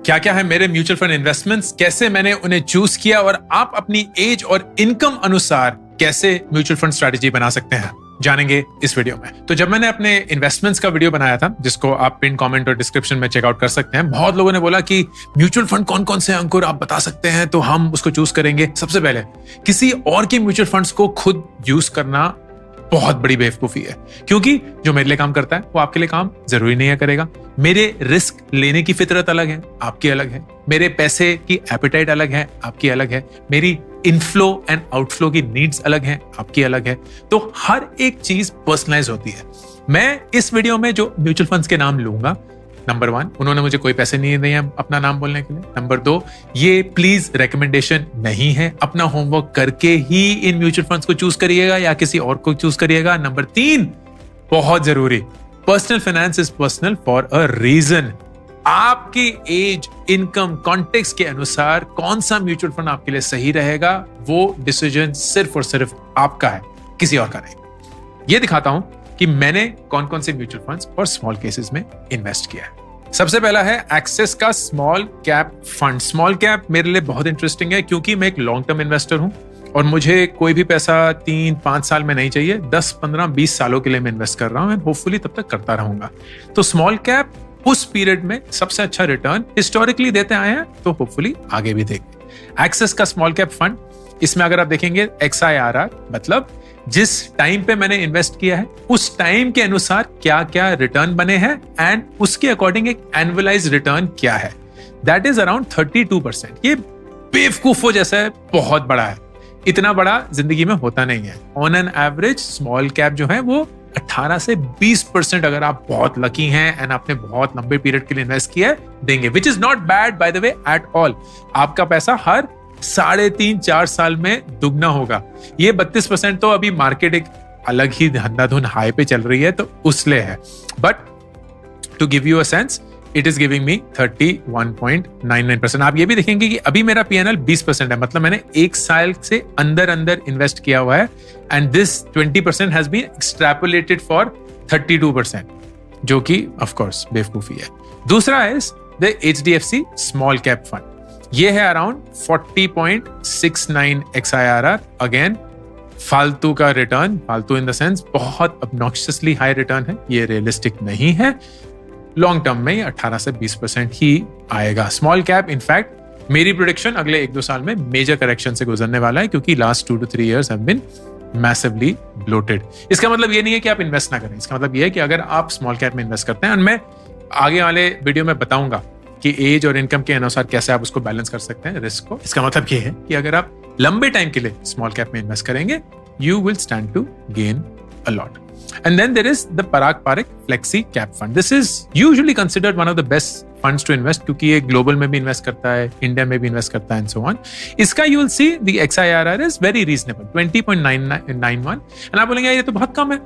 क्या क्या है मेरे म्यूचुअल फंड इन्वेस्टमेंट्स, कैसे मैंने उन्हें चूज किया और आप अपनी एज और इनकम अनुसार कैसे म्यूचुअल फंड स्ट्रैटेजी बना सकते हैं, जानेंगे इस वीडियो में। तो जब मैंने अपने इन्वेस्टमेंट्स का वीडियो बनाया था, जिसको आप पिन कमेंट और डिस्क्रिप्शन में चेकआउट कर सकते हैं, बहुत लोगों ने बोला कि म्यूचुअल फंड कौन कौन से अंकुर आप बता सकते हैं, तो हम उसको चूज करेंगे। सबसे पहले किसी और के म्यूचुअल फंड्स को खुद यूज करना बहुत बड़ी बेवकूफी है, क्योंकि जो मेरे लिए काम करता है वो आपके लिए काम जरूरी नहीं है करेगा। मेरे रिस्क लेने की फितरत अलग है, आपकी अलग है। मेरे पैसे की एपेटाइट अलग है, आपकी अलग है। मेरी इनफ्लो एंड आउटफ्लो की नीड्स अलग हैं, आपकी अलग है। तो हर एक चीज पर्सनलाइज होती है। मैं इस वीडियो में जो म्यूचुअल फंड्स के नाम लूंगा, नंबर 1, उन्होंने मुझे कोई पैसे नहीं दिए अपना नाम बोलने के लिए। नंबर 2, ये प्लीज रिकमेंडेशन नहीं है, अपना होमवर्क करके ही इन म्यूचुअल फंड्स को चूज करिएगा या किसी और को चूज करिएगा। नंबर 3, बहुत जरूरी, personal finance is personal for a reason. आपकी एज, इनकम, कॉन्टेक्स्ट के अनुसार कौन सा म्यूचुअल फंड आपके लिए सही रहेगा, वो डिसीजन सिर्फ और सिर्फ आपका है, किसी और का नहीं। ये दिखाता हूं कि मैंने कौन कौन से म्यूचुअल फंड्स और स्मॉल केसेस में इन्वेस्ट किया है। सबसे पहला है एक्सिस का small cap fund. Small cap मेरे लिए बहुत इंटरेस्टिंग है, क्योंकि मैं एक लॉन्ग टर्म इन्वेस्टर हूं और मुझे कोई भी पैसा 3-5 साल में नहीं चाहिए, 10, 15, 20 सालों के लिए मैं इन्वेस्ट कर रहा हूं एंड होपफुली तब तक करता रहूंगा। तो स्मॉल कैप उस पीरियड में सबसे अच्छा रिटर्न हिस्टोरिकली देते आए हैं, तो होपफुली आगे भी देंगे। एक्सिस का स्मॉल कैप फंड, इसमें अगर आप देखेंगे XIRR, मतलब जिस टाइम पे मैंने इन्वेस्ट किया है उस टाइम के अनुसार क्या क्या रिटर्न बने हैं एंड उसके अकॉर्डिंग एक एनुअलाइज रिटर्न क्या है, दैट इज अराउंड 32%। ये बेवकूफों जैसा है, बहुत बड़ा है। इतना बड़ा जिंदगी में होता नहीं है। On an average small cap जो है वो 18 से 20% अगर आप बहुत लकी हैं एंड आपने बहुत लंबे पीरियड के लिए इन्वेस्ट किया है, देंगे, विच is not bad by the way at all. आपका पैसा हर 3.5-4 साल में दुगना होगा। ये 32% तो अभी मार्केट एक अलग ही धंधाधुन हाई पे चल रही है, तो उसलिए है। But to give you a sense, it is giving me 31.99%। आप ये भी देखेंगे कि अभी मेरा PNL 20% है, मतलब मैंने 1 साल से अंदर इन्वेस्ट किया हुआ है and this 20% has been extrapolated for 32%, जो कि ऑफ कोर्स बेवकूफी है। दूसरा is the HDFC small cap fund. ये है अराउंड 40.69 XIRR। अगेन फालतू का रिटर्न, फालतू इन द सेंस बहुत ऑब्नॉक्शियसली हाई रिटर्न है, ये रियलिस्टिक नहीं है। लॉन्ग टर्म में 18 से 20% ही आएगा। स्मॉल कैप इनफैक्ट मेरी प्रेडिक्शन अगले 1-2 साल में मेजर करेक्शन से गुजरने वाला है, क्योंकि last 2 to 3 years have been massively bloated. इसका मतलब ये नहीं है कि आप इन्वेस्ट ना करें, इसका मतलब ये है कि अगर आप स्मॉल कैप में इन्वेस्ट करते हैं, और मैं आगे वाले वीडियो में बताऊंगा कि एज और इनकम के अनुसार कैसे आप उसको बैलेंस कर सकते हैं रिस्क को। इसका मतलब ये है कि अगर आप लंबे टाइम के लिए स्मॉल कैप में इन्वेस्ट करेंगे, you will stand to gain a lot. And then there is the Parag Parikh Flexi Cap Fund. This is usually considered one of the best funds to invest, क्योंकि ये global में भी invest करता है, India में भी invest करता है and so on. इसका you will see the XIRR is very reasonable, 20.91. and आप बोलेंगे ये तो बहुत कम है,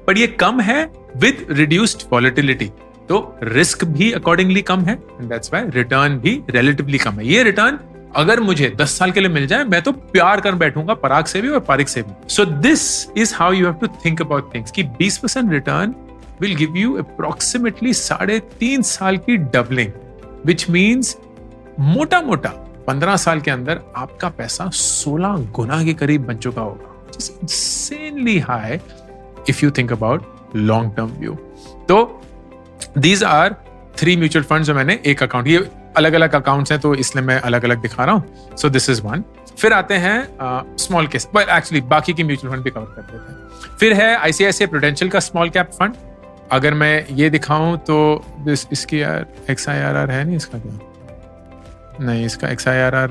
पर ये कम है with reduced volatility, तो रिस्क भी अकॉर्डिंगली कम है and that's why रिटर्न भी relatively कम है। ये रिटर्न अगर मुझे 10 साल के लिए मिल जाए, मैं तो प्यार कर बैठूंगा पराग से भी और पारिक से भी। So this is how you have to think about things कि 20% return will give you approximately 3.5 साल की डबलिंग, विच मीन्स मोटा 15 साल के अंदर आपका पैसा 16 गुना के करीब बन चुका होगा। Just insanely high if you think about long term view. तो दीज आर 3 म्यूचुअल फंड जो मैंने एक अकाउंट, ये अलग अलग अकाउंट्स हैं तो इसलिए मैं अलग अलग दिखा रहा हूं। सो दिस इज वन। फिर आते हैं स्मॉल केस, बट एक्चुअली बाकी के म्यूचुअल फंड भी कवर कर देते हैं। फिर है ICICI प्रूडेंशियल का स्मॉल कैप फंड। अगर मैं ये दिखाऊं तो इसकी यार XIRR है नहीं, इसका क्या नहीं, इसका XIRR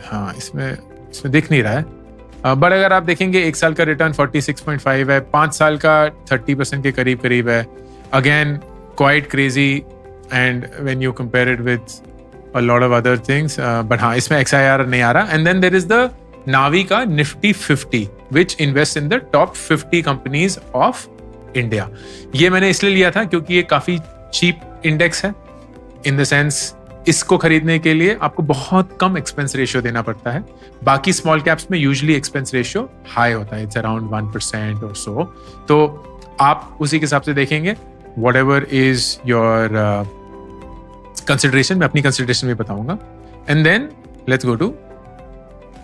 हाँ इसमें दिख नहीं रहा है। बट अगर आप देखेंगे 1 साल का रिटर्न 46.5 है, 5 साल का 30% के करीब है। Again quite crazy and when you compare it with a lot of other things, but हाँ इसमें XIRR नहीं आ रहा। and then there is the Navi का Nifty 50 which invests in the top 50 companies of India। ये मैंने इसलिए लिया था क्योंकि ये काफी cheap index है, in the sense इसको खरीदने के लिए आपको बहुत कम एक्सपेंस रेशियो देना पड़ता है। बाकी स्मॉल कैप्स में यूजुअली एक्सपेंस रेशियो हाई होता है, इट्स अराउंड 1% और सो। तो आप उसी के हिसाब से देखेंगे whatever is your कंसिडरेशन, मैं अपनी कंसिडरेशन भी बताऊंगा, and then let's go to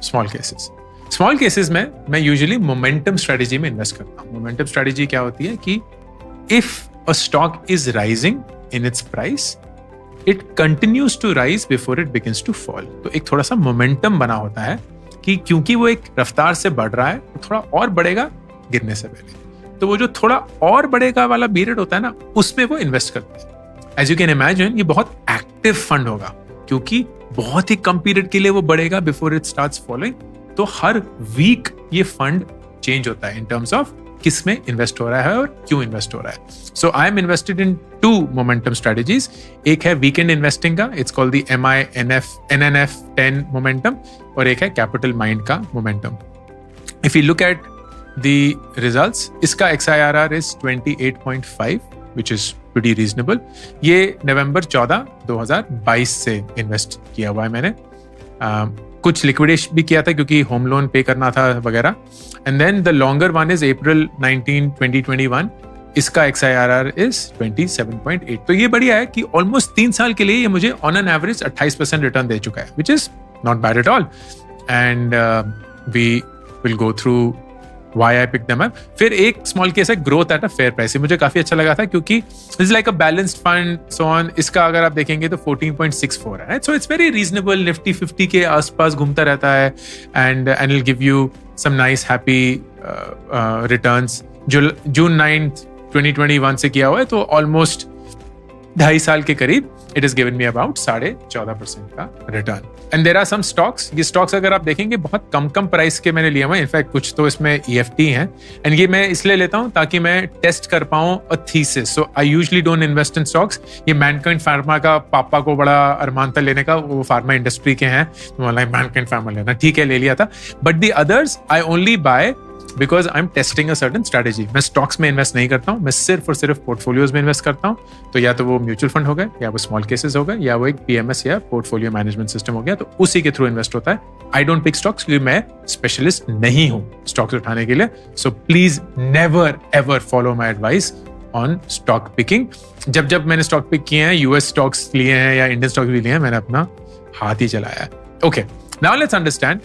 small cases. Small cases में मैं यूजुअली मोमेंटम स्ट्रेटेजी में इन्वेस्ट करता हूं। मोमेंटम स्ट्रेटेजी क्या होती है कि if a stock is rising in its price, it continues to rise before it begins to fall. तो एक थोड़ा सा मोमेंटम बना होता है कि क्योंकि वो एक रफ्तार से बढ़ रहा है तो थोड़ा और बढ़ेगा गिरने से पहले। तो वो जो थोड़ा और बढ़ेगा वाला पीरियड होता है ना, उसमें वो इन्वेस्ट करते हैं। एज यू कैन इमेजिन, ये बहुत एक्टिव फंड होगा क्योंकि बहुत ही कम पीरियड के लिए वो बढ़ेगा बिफोर इट स्टार्ट्स फॉलोइंग। तो हर वीक ये फंड चेंज होता है इन टर्म्स ऑफ किस में इन्वेस्ट हो रहा है और क्यों इन्वेस्ट हो रहा है। So I am invested in 2 momentum strategies. एक है वीकेंड इन्वेस्टिंग का, it's called the MINF 10 momentum, और एक है कैपिटल माइंड का momentum. If you look at the results, इसका XIRR is 28.5 which is pretty reasonable। ये नवंबर 14, 2022 से इन्वेस्ट किया हुआ है मैंने। कुछ लिक्विडेशन भी किया था क्योंकि होम लोन पे करना था वगैरह। And then the longer one is April 19, 2021। इसका XIRR इज 27.8। तो ये बढ़िया है कि ऑलमोस्ट 3 साल के लिए ये मुझे ऑन एन एवरेज 28% रिटर्न दे चुका है, which is not bad at all. And we will go through why I picked them up। फिर एक स्मॉल केस है growth at a fair price. मुझे काफी अच्छा लगा था क्योंकि it's like a balanced fund so on. इसका अगर आप देखेंगे तो 14.64 है, so it's very reasonable, Nifty 50 के आसपास घूमता रहता है, and will give you some nice happy returns. जो जून 9, 2021 से किया हुआ है, तो ऑलमोस्ट 2.5 साल के करीब it is given me about 14.5% का return. And there are some stocks, ये स्टॉक्स अगर आप देखेंगे बहुत कम प्राइस के मैंने लिए हुए हैं। इनफैक्ट कुछ तो इसमें EFT हैं, एंड ये मैं इसलिए लेता हूं ताकि मैं टेस्ट कर पाऊं a thesis. So I usually don't invest in stocks. ये मैनकाइंड फार्मा का पापा को बड़ा अरमान था लेने का, वो फार्मा इंडस्ट्री के हैं, तो मतलब मैनकाइंड फार्मा लेना ठीक है, ले लिया था। But the others I only by because I am testing a certain strategy. मैं स्टॉक्स में इन्वेस्ट नहीं करता हूँ, मैं सिर्फ और सिर्फ पोर्टफोलियोज में इन्वेस्ट करता हूँ। तो या तो वो म्यूचुअल फंड हो गए, या वो स्मॉल केसेस हो गए, या वो एक PMS या पोर्टफोलियो मैनेजमेंट सिस्टम हो गया, तो उसी के थ्रू इन्वेस्ट होता है। आई डोंट पिक स्टॉक्स क्योंकि मैं स्पेशलिस्ट नहीं हूँ स्टॉक्स उठाने के लिए। So please never ever follow my advice on stock picking. जब मैंने स्टॉक पिक किए हैं, US स्टॉक्स लिए हैं या इंडियन स्टॉक्स भी लिए हैं, मैंने अपना हाथ ही चलाया है। Okay, now let's understand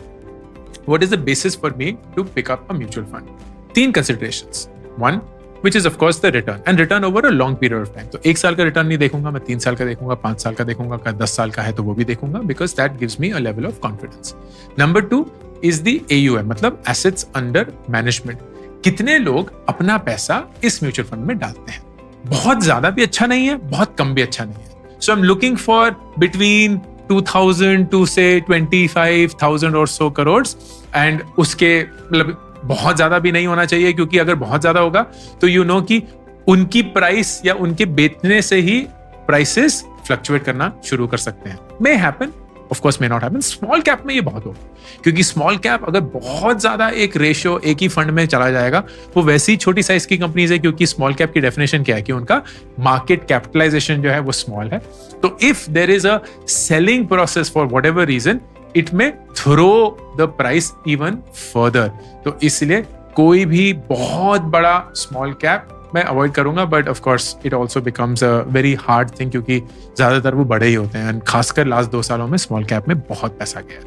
what is the basis for me to pick up a mutual fund? 3 considerations. One, which is of course the return, and return over a long period of time. तो 1 साल का return नहीं देखूंगा मैं, 3 साल का देखूंगा, 5 साल का देखूंगा, 10 साल का है तो वो भी देखूंगा, because that gives me a level of confidence. Number 2 is the AUM, मतलब assets under management. कितने लोग अपना पैसा इस म्यूचुअल फंड में डालते हैं? बहुत ज्यादा भी अच्छा नहीं है, बहुत कम भी अच्छा नहीं है। So I'm looking for between 2,000 to say 25,000 or so crores, and उसके मतलब बहुत ज्यादा भी नहीं होना चाहिए, क्योंकि अगर बहुत ज्यादा होगा तो यू नो कि उनकी प्राइस या उनके बेचने से ही प्राइसेस फ्लक्चुएट करना शुरू कर सकते हैं। May happen, of course may not happen. Small cap में ये बहुत होगा, क्योंकि स्मॉल कैप अगर बहुत ज्यादा एक रेशियो एक ही फंड में चला जाएगा, वो वैसी ही छोटी साइज की कंपनीज है, क्योंकि स्मॉल कैप की डेफिनेशन क्या है कि उनका मार्केट कैपिटलाइजेशन जो है वो स्मॉल है। तो if there is a selling process for whatever reason, it may throw the price even further. तो इसलिए कोई भी बहुत बड़ा स्मॉल कैप मैं अवॉइड करूंगा, but of course it also becomes a very hard thing, क्योंकि ज्यादातर वो बड़े ही होते हैं, खासकर लास्ट 2 सालों में स्मॉल कैप में बहुत पैसा गया।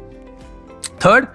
थर्ड,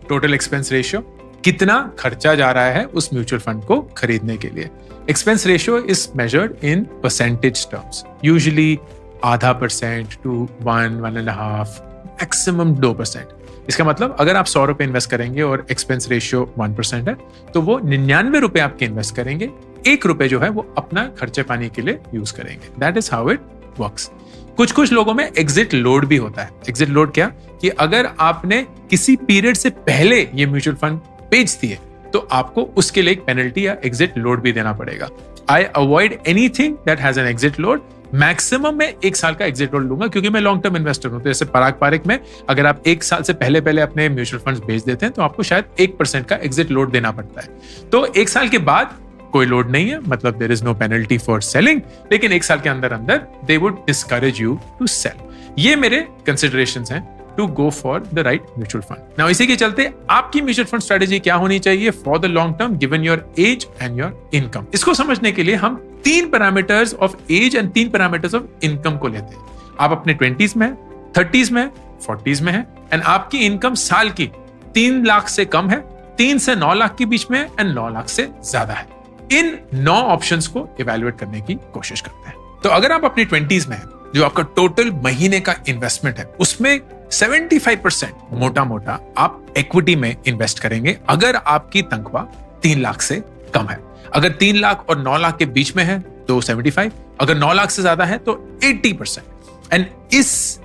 टोटल एक्सपेंस रेशियो, कितना खर्चा जा रहा है उस म्यूचुअल फंड को खरीदने के लिए। Expense ratio is measured in percentage terms, usually 0.5% to 1.5%, maximum 2%। इसका मतलब अगर आप 100 रुपए इन्वेस्ट करेंगे और एक्सपेंस रेशियो 1% है, तो वो 99 रुपए आपके इन्वेस्ट करेंगे, 1 रुपए जो है वो अपना खर्चे पानी के लिए यूज करेंगे। That is how it works. कुछ लोगों में एग्जिट लोड भी होता है। एग्जिट लोड क्या कि अगर आपने किसी पीरियड से पहले ये म्यूचुअल फंड बेच दिए, तो आपको उसके लिए एक पेनल्टी या एग्जिट लोड भी देना पड़ेगा। I avoid anything that has an exit load. Maximum मैं 1 साल का एग्जिट लोड लूंगा, क्योंकि मैं लॉन्ग टर्म इन्वेस्टर हूं। तो जैसे पराग पारिक में अगर आप 1 साल से पहले अपने म्यूचुअल फंड्स बेच देते हैं, तो आपको शायद 1% का एग्जिट लोड देना पड़ता है। तो 1 साल के बाद कोई लोड नहीं है, मतलब there is no penalty for selling, लेकिन 1 साल के अंदर they would discourage you to sell. ये मेरे कंसिडरेशंस हैं to go for the right mutual fund. Now इसी के चलते आपकी म्यूचुअल फंड स्ट्रेटेजी क्या होनी चाहिए for the long term given your age and your income. इसको समझने के लिए हम 3 parameters of age and 3 parameters of income को लेते हैं। आप अपने 20s में हैं, 30s में हैं, 40s में हैं एंड आपकी इनकम साल की 3 लाख से कम है, 3 से 9 लाख के बीच में है एंड 9 लाख से ज्यादा है। इन 9 ऑप्शंस को इवैल्यूएट करने की कोशिश करते हैं। तो अगर आप अपनी 20s में हैं, जो आपका टोटल महीने का इन्वेस्टमेंट है उसमें 75% मोटा मोटा आप इक्विटी में इन्वेस्ट करेंगे अगर आपकी तनख्वाह 3 लाख से कम है। अगर 3 लाख और 9 लाख के बीच में है तो 75, अगर 9 लाख से ज्यादा है तो 80%। एंड इस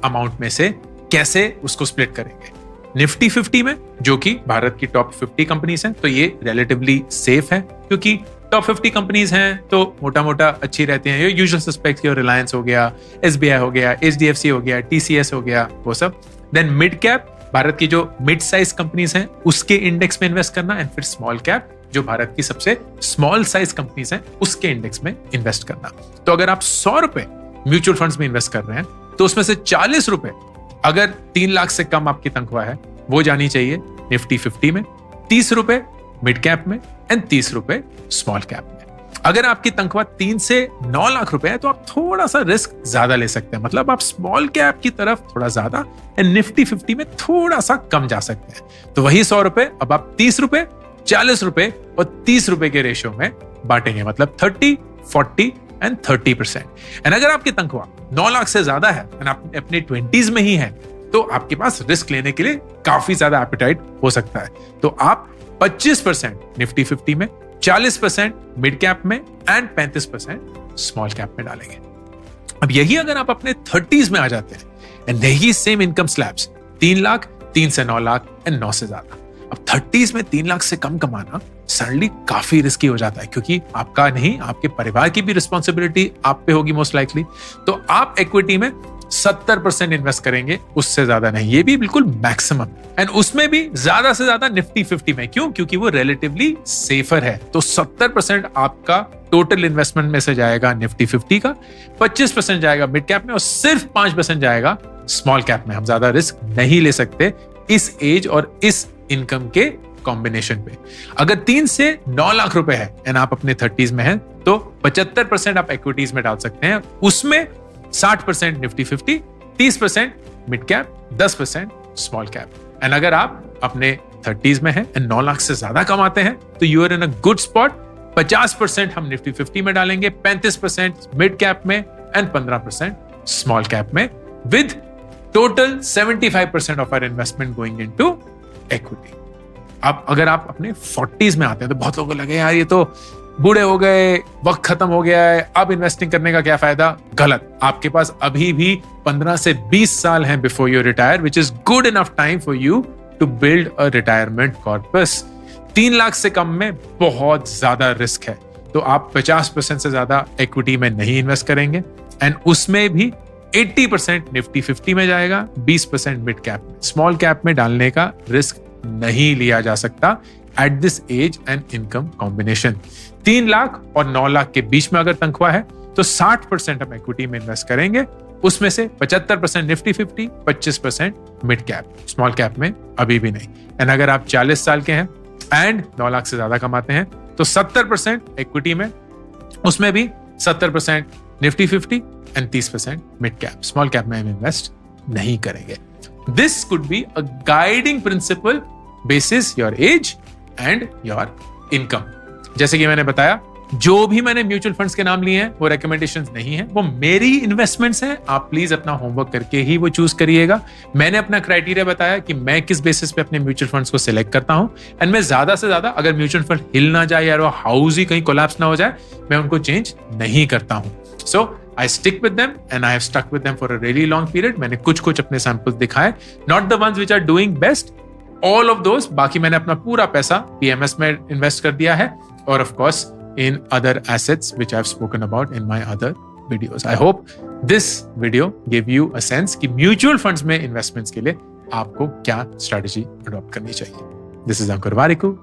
अमाउंट में से कैसे उसको स्प्लिट करेंगे? निफ्टी 50 में, जो कि भारत की टॉप 50 कंपनीज हैं, तो ये रिलेटिवली सेफ है क्योंकि टॉप 50 कंपनीज हैं तो मोटा मोटा अच्छी रहती हैं। ये यूजुअल सस्पेक्ट की, रिलायंस हो गया, SBI हो गया, HDFC हो गया, TCS हो गया, वो सब। देन मिड कैप, भारत की जो मिड साइज कंपनीज हैं उसके इंडेक्स में इन्वेस्ट करना, एंड फिर स्मॉल कैप, जो भारत की सबसे स्मॉल साइज कंपनीज हैं उसके इंडेक्स में इन्वेस्ट करना। तो अगर आप 100 रुपए म्यूचुअल फंड्स में इन्वेस्ट कर रहे हैं तो उसमें से 40 रुपए अगर 3 लाख से कम आपकी तनख्वाह है वो जानी चाहिए निफ्टी 50 में, 30 रुपए मिड कैप में एंड 30 रुपए स्मॉल कैप में। अगर आपकी तनख्वाह 3 से 9 लाख रुपए है तो आप थोड़ा सा रिस्क ज्यादा ले सकते हैं, मतलब आप स्मॉल कैप की तरफ थोड़ा ज्यादा एंड निफ्टी 50 में थोड़ा सा कम जा सकते हैं। तो वही 100 रुपए अब आप 30 रुपए, 40 रुपए और 30 रुपए के रेशियो में बांटेंगे, मतलब 30, 40 एंड 30%। एंड अगर आपकी तनख्वाह 9 लाख से ज्यादा है एंड आप अपने 20s में ही है तो आपके पास रिस्क लेने के लिए काफी ज्यादा एपेटाइट हो सकता है। तो आप 25% निफ्टी 50 में, 40% मिड कैप में एंड 35% स्मॉल कैप में डालेंगे। अब यही अगर आप अपने 30s में आ जाते हैं एंड यही सेम इनकम स्लैब्स 3 लाख, 3 से 9 लाख एंड 9 से ज्यादा। अब 30s में 3 लाख से कम कमाना सडनली काफी रिस्की हो जाता है क्योंकि आपका नहीं, आपके परिवार की भी रिस्पॉन्सिबिलिटी आप पे होगी मोस्ट लाइकली। तो आप इक्विटी में 70% इन्वेस्ट करेंगे, उससे ज्यादा नहीं, ये भी बिल्कुल मैक्सिमम। एंड उसमें भी ज्यादा से ज्यादा निफ्टी 50 में। क्यों? क्योंकि वो रिलेटिवली सेफर है। तो 70% आपका टोटल इन्वेस्टमेंट में से जाएगा निफ्टी 50 का, 25% जाएगा मिड कैप में और सिर्फ 5% जाएगा स्मॉल कैप में। हम ज्यादा रिस्क नहीं ले सकते इस एज और इस इनकम के कॉम्बिनेशन पे। अगर 3 से 9 लाख रुपए है एंड आप अपने 30s में हैं तो 75% आप इक्विटीज में डाल सकते हैं, उसमें 60% Nifty 50, 30% mid cap, 10% small cap. And अगर आप अपने 30s में हैं एंड 9 लाख से ज्यादा कमाते हैं तो you are in a good spot. 50% हम निफ्टी 50 में डालेंगे, 35% मिड कैप में एंड 15% स्मॉल कैप में, with total 75% of our investment going into equity. अब अगर आप अपने 40s में आते हैं तो बहुत लोगों को लगे यार ये तो बूढ़े हो गए, वक्त खत्म हो गया है, अब इन्वेस्टिंग करने का क्या फायदा? गलत। आपके पास अभी भी 15 से 20 साल हैं before you retire, which is good enough time for you to build a retirement corpus. 3 lakh से कम में बहुत ज्यादा रिस्क है, तो आप 50% से ज्यादा इक्विटी में नहीं इन्वेस्ट करेंगे एंड उसमें भी 80% निफ्टी 50 में जाएगा, 20% मिड कैप में। स्मॉल कैप में डालने का रिस्क नहीं लिया जा सकता at this age and income combination. 3 lakh और 9 लाख के बीच में अगर तनख्वाह है तो 60% हम इक्विटी में इन्वेस्ट करेंगे, उसमें से 75% Nifty 50, 25% mid cap, small cap में अभी भी नहीं। एंड अगर आप 40 साल के हैं एंड 9 लाख से ज्यादा कमाते हैं तो 70% इक्विटी में, उसमें भी 70% Nifty 50 and 30% mid cap, small cap में हम इन्वेस्ट नहीं करेंगे। This could be a guiding principle basis your age and your income. जैसे कि मैंने बताया, जो भी मैंने म्यूचुअल फंड्स के नाम लिए हैं वो रिकमेंडेशंस नहीं है, वो मेरी इन्वेस्टमेंट्स हैं। आप प्लीज अपना होमवर्क करके ही वो चूज करिएगा। मैंने अपना क्राइटेरिया बताया कि मैं किस बेसिस पे अपने म्यूचुअल फंड्स को सिलेक्ट करता हूं एंड मैं ज्यादा से ज्यादा अगर म्यूचुअल फंड हिल ना जाए या वो हाउस ही कहीं कोलैप्स ना हो जाए, मैं उनको चेंज नहीं करता हूं। सो I stick with them and I have stuck with them for a really long period. मैंने कुछ अपने सैंपल्स दिखाए, not the ones which are doing best, all of those। बाकी मैंने अपना पूरा पैसा PMS में इन्वेस्ट कर दिया है और of course in other assets which I have spoken about in my other videos. I hope this video gave you a sense कि म्यूचुअल फंड्स में इन्वेस्टमेंट्स के लिए आपको क्या स्ट्रेटजी अडॉप्ट करनी चाहिए। This is Ankur Warikoo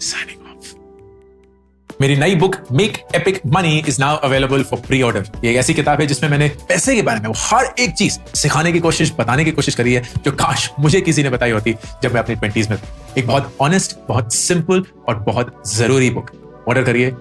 signing off. मेरी नई book make epic money is now available for pre order. ये एक ऐसी किताब है जिसमें मैंने पैसे के बारे में वो हर एक चीज सिखाने की कोशिश, बताने की कोशिश करी है जो काश मुझे किसी ने बताई होती जब मैं अपनी 20s में था। एक बहुत ऑनेस्ट, बहुत सिंपल और बहुत जरूरी बुक। ऑर्डर करिए।